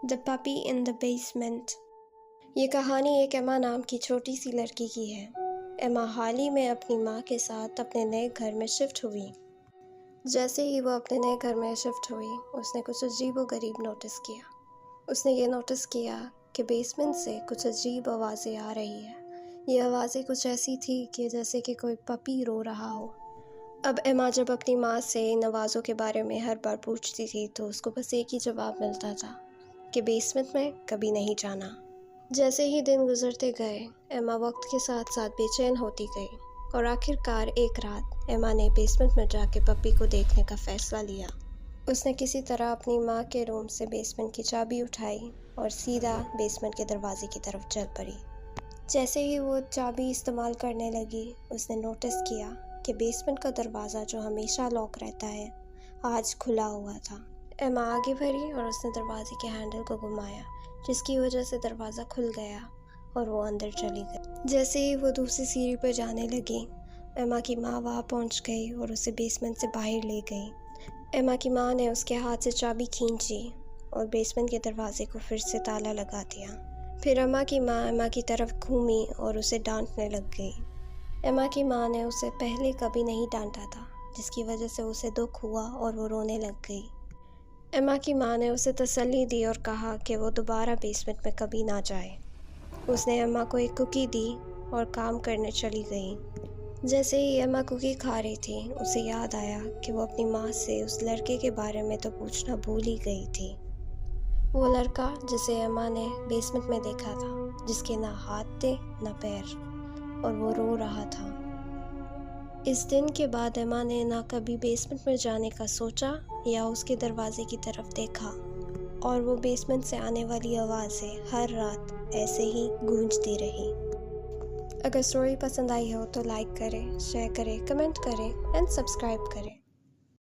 The puppy in the basement. ये कहानी एक एमा नाम की छोटी सी लड़की की है। एमा हाल ही में अपनी माँ के साथ अपने नए घर में शिफ्ट हुई। जैसे ही वो अपने नए घर में शिफ्ट हुई, उसने कुछ अजीबोगरीब नोटिस किया। उसने ये नोटिस किया कि बेसमेंट से कुछ अजीब आवाज़ें आ रही है। ये आवाज़ें कुछ ऐसी थी कि जैसे कि कोई पपी रो रहा हो। अब एमा जब अपनी माँ से इन आवाज़ों के बारे में हर बार पूछती थी तो उसको बस एक ही जवाब मिलता था कि बेसमेंट में कभी नहीं जाना। जैसे ही दिन गुजरते गए, एमा वक्त के साथ साथ बेचैन होती गई और आखिरकार एक रात एमा ने बेसमेंट में जाके पप्पी को देखने का फ़ैसला लिया। उसने किसी तरह अपनी माँ के रूम से बेसमेंट की चाबी उठाई और सीधा बेसमेंट के दरवाजे की तरफ चल पड़ी। जैसे ही वो चाबी इस्तेमाल करने लगी, उसने नोटिस किया कि बेसमेंट का दरवाज़ा जो हमेशा लॉक रहता है, आज खुला हुआ था। एमा आगे बढ़ी और उसने दरवाजे के हैंडल को घुमाया, जिसकी वजह से दरवाज़ा खुल गया और वो अंदर चली गई। जैसे ही वो दूसरी सीढ़ी पर जाने लगी, एमा की माँ वहाँ पहुँच गई और उसे बेसमेंट से बाहर ले गई। एमा की माँ ने उसके हाथ से चाबी खींची और बेसमेंट के दरवाजे को फिर से ताला लगा दिया। फिर एमा की माँ एमा की तरफ घूमी और उसे डांटने लग गई। एमा की माँ ने उसे पहले कभी नहीं डांटा था, जिसकी वजह से उसे दुख हुआ और वो रोने लग गई। एमा की माँ ने उसे तसल्ली दी और कहा कि वो दोबारा बेसमेंट में कभी ना जाए। उसने एमा को एक कुकी दी और काम करने चली गई। जैसे ही एमा कुकी खा रही थी, उसे याद आया कि वो अपनी माँ से उस लड़के के बारे में तो पूछना भूल ही गई थी। वो लड़का जिसे एमा ने बेसमेंट में देखा था, जिसके ना हाथ थे ना पैर, और वो रो रहा था। इस दिन के बाद एमा ने ना कभी बेसमेंट में जाने का सोचा या उसके दरवाजे की तरफ देखा, और वो बेसमेंट से आने वाली आवाज़ें हर रात ऐसे ही गूंजती रही। अगर स्टोरी पसंद आई हो तो लाइक करें, शेयर करें, कमेंट करें एंड सब्सक्राइब करें।